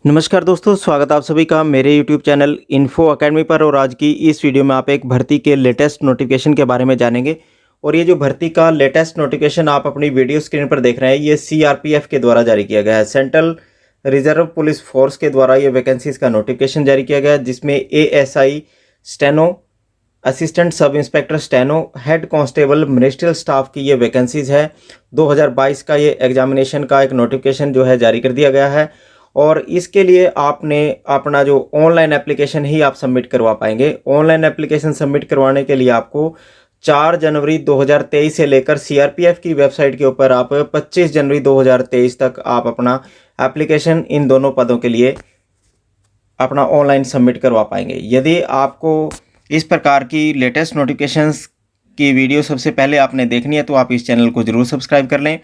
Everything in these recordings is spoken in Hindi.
नमस्कार दोस्तों, स्वागत आप सभी का मेरे YouTube चैनल इन्फो अकेडमी पर। और आज की इस वीडियो में आप एक भर्ती के लेटेस्ट नोटिफिकेशन के बारे में जानेंगे। और ये जो भर्ती का लेटेस्ट नोटिफिकेशन आप अपनी वीडियो स्क्रीन पर देख रहे हैं, ये CRPF के द्वारा जारी किया गया है। सेंट्रल रिजर्व पुलिस फोर्स के द्वारा ये वैकेंसीज का नोटिफिकेशन जारी किया गया है, जिसमें ASI steno, assistant sub inspector steno, head constable ministerial staff की ये वैकेंसीज है। 2022 का ये एग्जामिनेशन का एक नोटिफिकेशन जो है जारी कर दिया गया है। और इसके लिए आपने अपना जो ऑनलाइन एप्लीकेशन ही आप सबमिट करवा पाएंगे। ऑनलाइन एप्लीकेशन सबमिट करवाने के लिए आपको 4 जनवरी 2023 से लेकर CRPF की वेबसाइट के ऊपर आप 25 जनवरी 2023 तक आप अपना एप्लीकेशन इन दोनों पदों के लिए अपना ऑनलाइन सबमिट करवा पाएंगे। यदि आपको इस प्रकार की लेटेस्ट नोटिफिकेशंस की वीडियो सबसे पहले आपने देखनी है तो आप इस चैनल को ज़रूर सब्सक्राइब कर लें।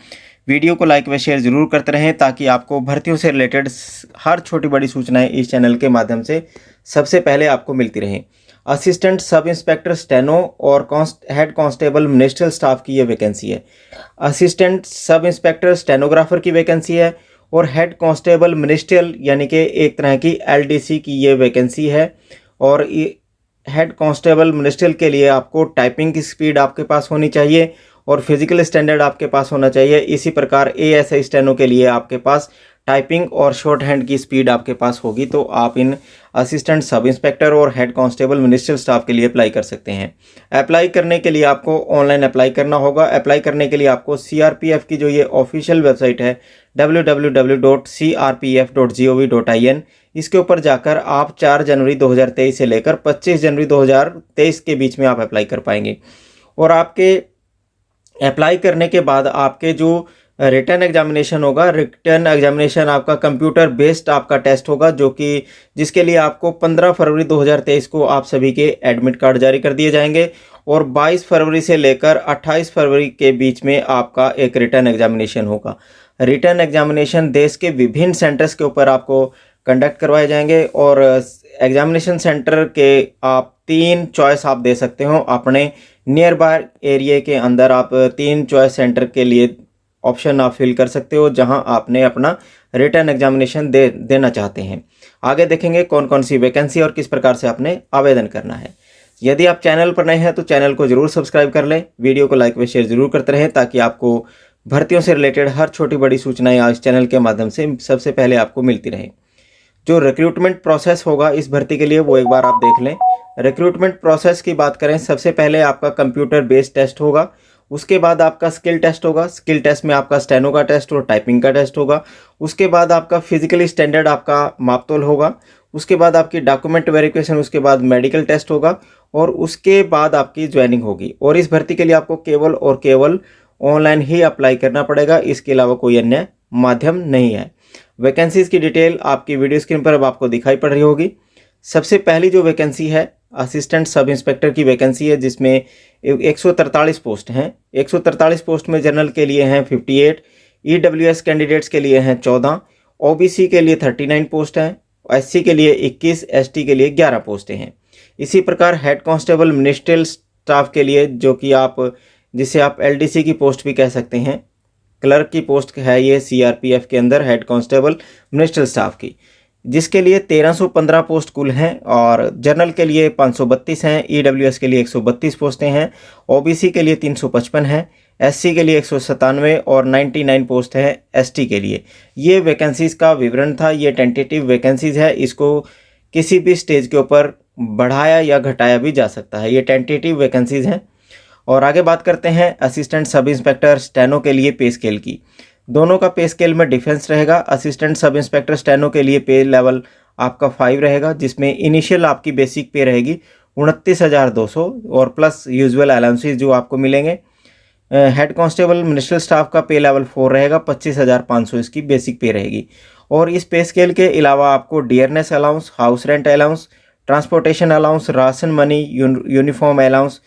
वीडियो को लाइक व शेयर ज़रूर करते रहें ताकि आपको भर्तियों से रिलेटेड हर छोटी बड़ी सूचनाएं इस चैनल के माध्यम से सबसे पहले आपको मिलती रहें। असिस्टेंट सब इंस्पेक्टर स्टेनो और हेड कांस्टेबल मिनिस्ट्रियल स्टाफ की ये वैकेंसी है। असिस्टेंट सब इंस्पेक्टर स्टेनोग्राफर की वैकेंसी है और हेड कांस्टेबल मिनिस्ट्रियल यानी कि एक तरह की LDC की ये वैकेंसी है। और हेड कांस्टेबल मिनिस्ट्रियल के लिए आपको टाइपिंग की स्पीड आपके पास होनी चाहिए और फिजिकल स्टैंडर्ड आपके पास होना चाहिए। इसी प्रकार ASI स्टेनो के लिए आपके पास टाइपिंग और शॉर्ट हैंड की स्पीड आपके पास होगी, तो आप इन असिस्टेंट सब इंस्पेक्टर और हेड कांस्टेबल मिनिस्ट्रियल स्टाफ के लिए अप्लाई कर सकते हैं। अप्लाई करने के लिए आपको ऑनलाइन अप्लाई करना होगा। अप्लाई करने के लिए आपको CRPF की जो ये ऑफिशियल वेबसाइट है www.crpf.gov.in, इसके ऊपर जाकर आप 4 जनवरी 2023 से लेकर 25 जनवरी 2023 के बीच में आप अप्लाई कर पाएंगे। और आपके अप्लाई करने के बाद आपके जो रिटन एग्जामिनेशन होगा, रिटन एग्जामिनेशन आपका कंप्यूटर बेस्ड आपका टेस्ट होगा, जो कि जिसके लिए आपको 15 फरवरी 2023 को आप सभी के एडमिट कार्ड जारी कर दिए जाएंगे। और 22 फरवरी से लेकर 28 फरवरी के बीच में आपका एक रिटन एग्जामिनेशन होगा। रिटन एग्जामिनेशन देश के विभिन्न सेंटर्स के ऊपर आपको कंडक्ट करवाए जाएंगे। और एग्जामिनेशन सेंटर के आप 3 चॉइस आप दे सकते हो अपने नियर बाय एरिया के अंदर। आप 3 चॉइस सेंटर के लिए ऑप्शन आप फिल कर सकते हो जहां आपने अपना रिटन एग्जामिनेशन देना चाहते हैं। आगे देखेंगे कौन कौन सी वैकेंसी और किस प्रकार से आपने आवेदन करना है। यदि आप चैनल पर नए हैं तो चैनल को जरूर सब्सक्राइब कर लें, वीडियो को लाइक व शेयर जरूर करते रहें ताकि आपको भर्तियों से रिलेटेड हर छोटी बड़ी सूचनाएं इस चैनल के माध्यम से सबसे पहले आपको मिलती रहें। जो रिक्रूटमेंट प्रोसेस होगा इस भर्ती के लिए वो एक बार आप देख लें। रिक्रूटमेंट प्रोसेस की बात करें, सबसे पहले आपका कंप्यूटर बेस्ड टेस्ट होगा, उसके बाद आपका स्किल टेस्ट होगा। स्किल टेस्ट में आपका स्टेनो का टेस्ट और टाइपिंग का टेस्ट होगा। उसके बाद आपका फिजिकली स्टैंडर्ड आपका मापतोल होगा। उसके बाद आपकी डॉक्यूमेंट वेरिफिकेशन, उसके बाद मेडिकल टेस्ट होगा और उसके बाद आपकी ज्वाइनिंग होगी। और इस भर्ती के लिए आपको केवल और केवल ऑनलाइन ही अप्लाई करना पड़ेगा, इसके अलावा कोई अन्य माध्यम नहीं है। वैकेंसीज की डिटेल आपकी वीडियो स्क्रीन पर अब आपको दिखाई पड़ रही होगी। सबसे पहली जो वैकेंसी है असिस्टेंट सब इंस्पेक्टर की वैकेंसी है, जिसमें 143 पोस्ट हैं। 143 पोस्ट में जनरल के लिए हैं 58, EWS कैंडिडेट्स के लिए हैं 14, OBC के लिए 39 पोस्ट हैं, SC के लिए 21, ST के लिए 11 पोस्टें हैं। इसी प्रकार हेड कांस्टेबल मिनिस्ट्रियल स्टाफ के लिए, जो कि जिसे आप LDC की पोस्ट भी कह सकते हैं, क्लर्क की पोस्ट है ये CRPF के अंदर हेड कांस्टेबल मिनिस्ट्रियल स्टाफ की, जिसके लिए 1315 पोस्ट कुल हैं। और जनरल के लिए 532 हैं, EWS के लिए 132 पोस्टें हैं, OBC के लिए 355 हैं, SC के लिए 197 और 99 पोस्ट है ST के लिए। ये वैकेंसीज का विवरण था। ये टेंटेटिव वैकेंसीज है, इसको किसी भी स्टेज के ऊपर बढ़ाया या घटाया भी जा सकता है। ये टेंटेटिव वैकेंसीज हैं। और आगे बात करते हैं असिस्टेंट सब इंस्पेक्टर स्टेनो के लिए पे स्केल की। दोनों का पे स्केल में डिफरेंस रहेगा। असिस्टेंट सब इंस्पेक्टर स्टेनो के लिए पे लेवल आपका 5 रहेगा, जिसमें इनिशियल आपकी बेसिक पे रहेगी 29,200 और प्लस यूजुअल अलाउंसेस जो आपको मिलेंगे। हेड कांस्टेबल मिनिस्ट्रियल स्टाफ का पे लेवल 4 रहेगा, 25,500 इसकी बेसिक पे रहेगी। और इस पे स्केल के अलावा आपको dearness allowance, house rent allowance, transportation allowance, ration money, uniform allowance,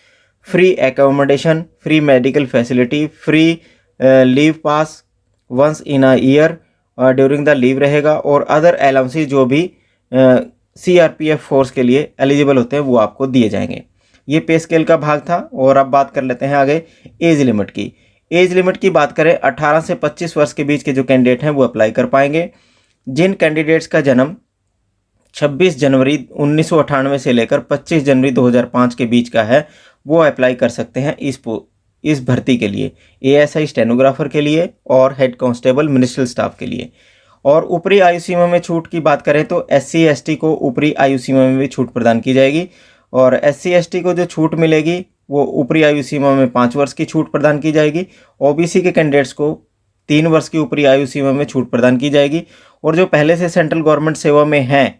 free accommodation, free medical facility, free leave pass once in a year during the leave रहेगा। और अदर अलाउंसेस जो भी CRPF फोर्स के लिए एलिजिबल होते हैं वो आपको दिए जाएंगे। ये पे स्केल का भाग था। और अब बात कर लेते हैं आगे एज लिमिट की। एज लिमिट की बात करें, 18 से 25 वर्ष के बीच के जो कैंडिडेट हैं वो अप्लाई कर पाएंगे। जिन कैंडिडेट्स का जन्म 26 जनवरी 1998 से लेकर 25 जनवरी 2005 के बीच का है, वो अप्लाई कर सकते हैं इस भर्ती के लिए, एएसआई स्टेनोग्राफर के लिए और हेड कांस्टेबल मिनिस्ट्रियल स्टाफ के लिए। और ऊपरी आयु सीमा में छूट की बात करें तो एससी एसटी को ऊपरी आयु सीमा में भी छूट प्रदान की जाएगी, और एससी एसटी को जो छूट मिलेगी वो ऊपरी आयु सीमा में 5 वर्ष की छूट प्रदान की जाएगी। ओबीसी के कैंडिडेट्स को 3 वर्ष की ऊपरी आयु सीमा में छूट प्रदान की जाएगी, और जो पहले से सेंट्रल गवर्नमेंट सेवा में हैं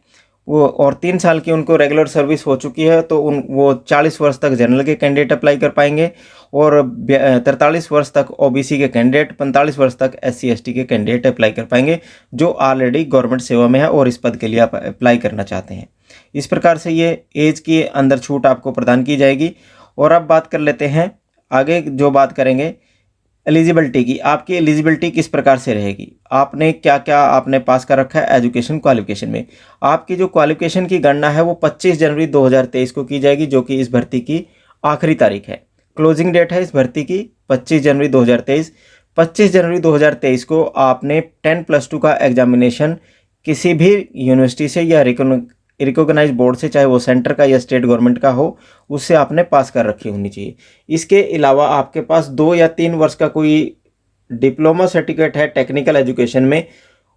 वो और 3 साल की उनको रेगुलर सर्विस हो चुकी है तो वो 40 वर्ष तक जनरल के कैंडिडेट अप्लाई कर पाएंगे, और 43 वर्ष तक ओबीसी के कैंडिडेट, 45 वर्ष तक एससी एसटी के कैंडिडेट अप्लाई कर पाएंगे जो ऑलरेडी गवर्नमेंट सेवा में है और इस पद के लिए आप अप्लाई करना चाहते हैं। इस प्रकार से ये एज के अंदर छूट आपको प्रदान की जाएगी। और अब बात कर लेते हैं आगे, जो बात करेंगे एलिजिबिलिटी की। आपकी एलिजिबिलिटी किस प्रकार से रहेगी, आपने क्या क्या आपने पास कर रखा है एजुकेशन क्वालिफिकेशन में। आपकी जो क्वालिफिकेशन की गणना है वो 25 जनवरी 2023 को की जाएगी, जो कि इस भर्ती की आखिरी तारीख है। क्लोजिंग डेट है इस भर्ती की 25 जनवरी 2023। 25 जनवरी 2023 को आपने 10+2 का एग्जामिनेशन किसी भी यूनिवर्सिटी से या रिकॉग्नाइज बोर्ड से, चाहे वो सेंटर का या स्टेट गवर्नमेंट का हो, उससे आपने पास कर रखी होनी चाहिए। इसके अलावा आपके पास 2 या 3 वर्ष का कोई डिप्लोमा सर्टिफिकेट है टेक्निकल एजुकेशन में,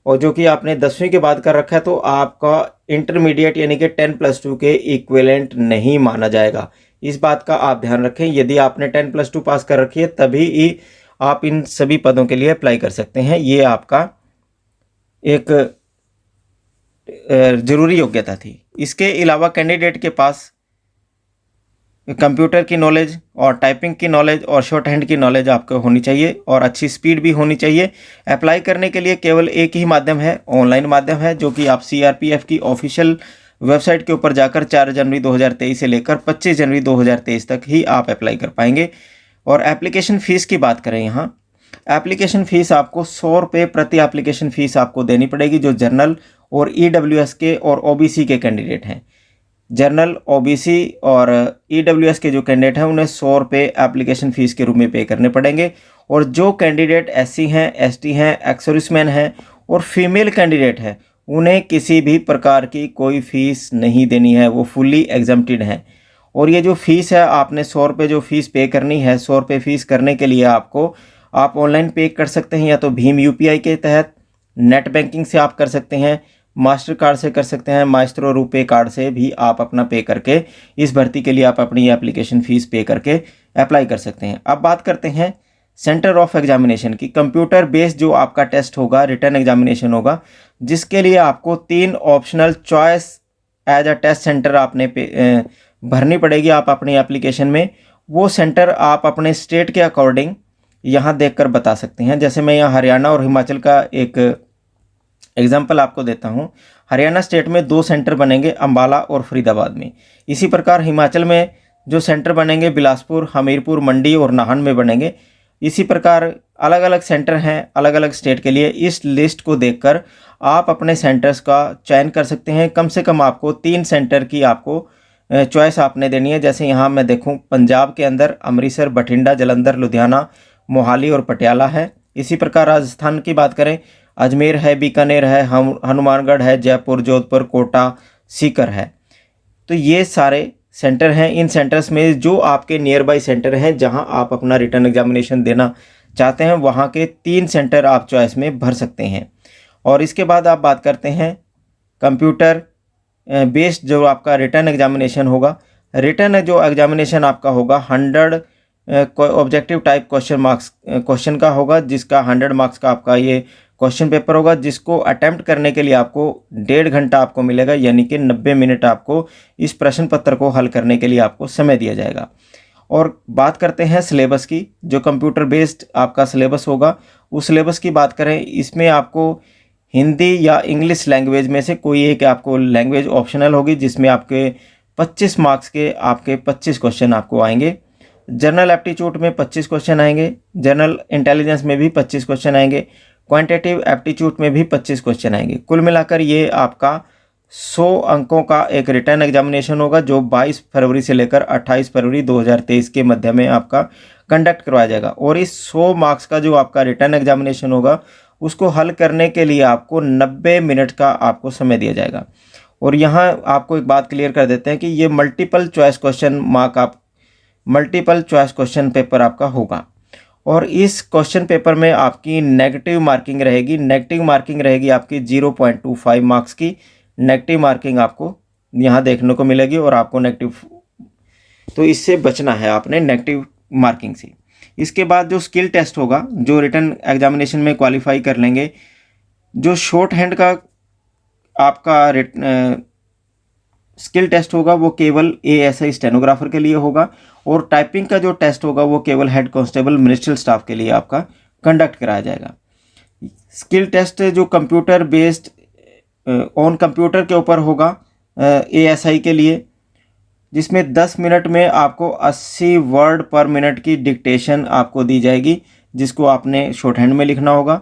और जो कि आपने 10वीं के बाद कर रखा है, तो आपका इंटरमीडिएट यानी कि 10+2 के इक्विवेलेंट नहीं माना जाएगा। इस बात का आप ध्यान रखें। यदि आपने 10+2 पास कर रखी है तभी ही आप इन सभी पदों के लिए अप्लाई कर सकते हैं। ये आपका एक ज़रूरी योग्यता थी। इसके अलावा कैंडिडेट के पास कंप्यूटर की नॉलेज और टाइपिंग की नॉलेज और शॉर्ट हैंड की नॉलेज आपको होनी चाहिए, और अच्छी स्पीड भी होनी चाहिए। अप्लाई करने के लिए केवल एक ही माध्यम है, ऑनलाइन माध्यम है, जो कि आप सीआरपीएफ की ऑफिशियल वेबसाइट के ऊपर जाकर 4 जनवरी 2023 से लेकर 25 जनवरी 2023 तक ही आप अप्लाई कर पाएंगे। और एप्लीकेशन फ़ीस की बात करें, यहाँ एप्लीकेशन फ़ीस आपको 100 रुपये प्रति एप्लीकेशन फ़ीस आपको देनी पड़ेगी, जो जनरल और ईडब्ल्यूएस के और ओबीसी के कैंडिडेट हैं। जनरल, ओबीसी और ईडब्ल्यूएस के जो कैंडिडेट हैं उन्हें 100 रुपये एप्लीकेशन फ़ीस के रूप में पे करने पड़ेंगे, और जो कैंडिडेट एससी हैं, एसटी हैं, एक्स-सर्विसमैन हैं और फीमेल कैंडिडेट हैं, उन्हें किसी भी प्रकार की कोई फ़ीस नहीं देनी है, वो फुल्ली एग्जम्प्टेड हैं। और ये जो फ़ीस है, आपने 100 रुपये जो फ़ीस पे करनी है, 100 रुपये फ़ीस करने के लिए आप ऑनलाइन पे कर सकते हैं, या तो भीम यूपीआई के तहत, नेट बैंकिंग से आप कर सकते हैं, मास्टर कार्ड से कर सकते हैं, माइस्ट्रो रुपे कार्ड से भी आप अपना पे करके इस भर्ती के लिए आप अपनी एप्लीकेशन फ़ीस पे करके अप्लाई कर सकते हैं। अब बात करते हैं सेंटर ऑफ एग्जामिनेशन की। कंप्यूटर बेस्ड जो आपका टेस्ट होगा, रिटर्न एग्जामिनेशन होगा, जिसके लिए आपको 3 optional choice as a test centre आपने भरनी पड़ेगी आप अपनी एप्लीकेशन में। वो सेंटर आप अपने स्टेट के अकॉर्डिंग यहाँ देखकर बता सकते हैं। जैसे मैं यहाँ हरियाणा और हिमाचल का एक एग्जाम्पल आपको देता हूँ। हरियाणा स्टेट में 2 सेंटर बनेंगे, अंबाला और फरीदाबाद में। इसी प्रकार हिमाचल में जो सेंटर बनेंगे बिलासपुर, हमीरपुर, मंडी और नाहन में बनेंगे। इसी प्रकार अलग अलग सेंटर हैं अलग अलग स्टेट के लिए। इस लिस्ट को देखकर आप अपने सेंटर्स का चयन कर सकते हैं। कम से कम आपको 3 सेंटर की आपको चॉइस आपने देनी है। जैसे यहाँ मैं देखूँ, पंजाब के अंदर अमृतसर, बठिंडा, जलंधर, लुधियाना, मोहाली और पटियाला है। इसी प्रकार राजस्थान की बात करें, अजमेर है, बीकानेर है, हनुमानगढ़ है, जयपुर, जोधपुर, कोटा, सीकर है। तो ये सारे सेंटर हैं। इन सेंटर्स में जो आपके नियर बाई सेंटर हैं जहां आप अपना रिटर्न एग्जामिनेशन देना चाहते हैं, वहां के 3 सेंटर आप चॉइस में भर सकते हैं। और इसके बाद आप बात करते हैं कंप्यूटर बेस्ड जो आपका रिटर्न एग्जामिनेशन होगा। रिटर्न जो एग्जामिनेशन आपका होगा 100 ऑब्जेक्टिव टाइप क्वेश्चन का होगा, जिसका 100 मार्क्स का आपका ये क्वेश्चन पेपर होगा, जिसको अटेम्प्ट करने के लिए आपको 1.5 घंटा आपको मिलेगा, यानी कि 90 मिनट आपको इस प्रश्न पत्र को हल करने के लिए आपको समय दिया जाएगा। और बात करते हैं सिलेबस की। जो कंप्यूटर बेस्ड आपका सिलेबस होगा, उस सिलेबस की बात करें, इसमें आपको हिंदी या इंग्लिश लैंग्वेज में से कोई एक आपको लैंग्वेज ऑप्शनल होगी, जिसमें आपके 25 मार्क्स के आपके 25 क्वेश्चन आपको आएंगे। जनरल एप्टीट्यूड में 25 क्वेश्चन आएंगे, जनरल इंटेलिजेंस में भी 25 क्वेश्चन आएंगे, क्वांटिटेटिव एप्टीट्यूड में भी 25 क्वेश्चन आएंगे। कुल मिलाकर ये आपका 100 अंकों का एक रिटर्न एग्जामिनेशन होगा, जो 22 फरवरी से लेकर 28 फरवरी 2023 के मध्य में आपका कंडक्ट करवाया जाएगा। और इस 100 मार्क्स का जो आपका रिटर्न एग्जामिनेशन होगा, उसको हल करने के लिए आपको 90 मिनट का आपको समय दिया जाएगा। और यहाँ आपको एक बात क्लियर कर देते हैं कि ये मल्टीपल चॉइस क्वेश्चन पेपर आपका होगा। और इस क्वेश्चन पेपर में आपकी नेगेटिव मार्किंग रहेगी आपकी 0.25 मार्क्स की नेगेटिव मार्किंग आपको यहाँ देखने को मिलेगी। और आपको तो इससे बचना है आपने नेगेटिव मार्किंग से। इसके बाद जो स्किल टेस्ट होगा, जो रिटन एग्जामिनेशन में क्वालिफाई कर लेंगे, जो शॉर्ट हैंड का आपका स्किल टेस्ट होगा वो केवल ASI स्टेनोग्राफर के लिए होगा। और टाइपिंग का जो टेस्ट होगा वो केवल हेड कांस्टेबल मिनिस्ट्रियल स्टाफ के लिए आपका कंडक्ट कराया जाएगा। स्किल टेस्ट जो कंप्यूटर बेस्ड ऑन कंप्यूटर के ऊपर होगा ASI के लिए, जिसमें 10 मिनट में आपको 80 वर्ड पर मिनट की डिक्टेशन आपको दी जाएगी, जिसको आपने शॉर्ट हैंड में लिखना होगा।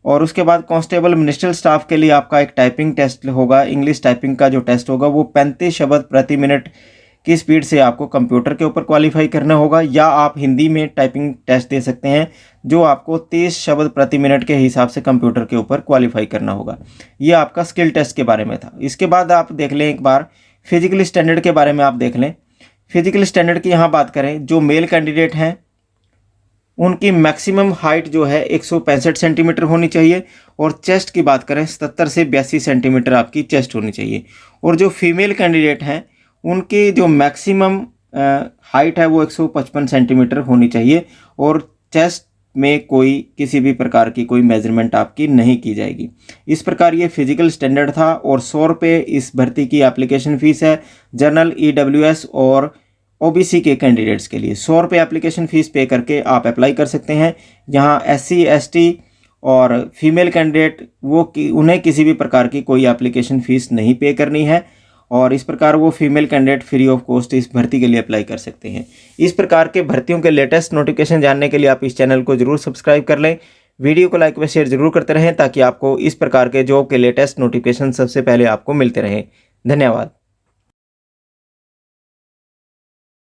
और उसके बाद कांस्टेबल मिनिस्ट्रियल स्टाफ के लिए आपका एक टाइपिंग टेस्ट होगा। इंग्लिश टाइपिंग का जो टेस्ट होगा वो 35 शब्द प्रति मिनट की स्पीड से आपको कंप्यूटर के ऊपर क्वालिफाई करना होगा, या आप हिंदी में टाइपिंग टेस्ट दे सकते हैं जो आपको 30 शब्द प्रति मिनट के हिसाब से कंप्यूटर के ऊपर क्वालिफाई करना होगा। ये आपका स्किल टेस्ट के बारे में था। इसके बाद आप देख लें एक बार फिजिकल स्टैंडर्ड के बारे में आप देख लें। फिजिकल स्टैंडर्ड की यहाँ बात करें, जो मेल कैंडिडेट हैं उनकी मैक्सिमम हाइट जो है 165 सेंटीमीटर होनी चाहिए। और चेस्ट की बात करें 77 से 82 सेंटीमीटर आपकी चेस्ट होनी चाहिए। और जो फीमेल कैंडिडेट हैं उनकी जो मैक्सिमम हाइट है वो 155 सेंटीमीटर होनी चाहिए। और चेस्ट में किसी भी प्रकार की कोई मेजरमेंट आपकी नहीं की जाएगी। इस प्रकार ये फिजिकल स्टैंडर्ड था। और 100 रुपये इस भर्ती की एप्लीकेशन फ़ीस है। जनरल, EWS और OBC के कैंडिडेट्स के लिए 100 रुपये एप्लीकेशन फ़ीस पे करके आप अप्लाई कर सकते हैं। यहाँ SC, ST और फीमेल कैंडिडेट उन्हें किसी भी प्रकार की कोई एप्लीकेशन फ़ीस नहीं पे करनी है। और इस प्रकार वो female candidate free of cost इस भर्ती के लिए अप्लाई कर सकते हैं। इस प्रकार के भर्तियों के लेटेस्ट नोटिफिकेशन जानने के लिए आप इस चैनल को जरूर सब्सक्राइब कर लें। वीडियो को लाइक व शेयर जरूर करते रहें ताकि आपको इस प्रकार के जॉब के लेटेस्ट नोटिफिकेशन सबसे पहले आपको मिलते रहें। धन्यवाद।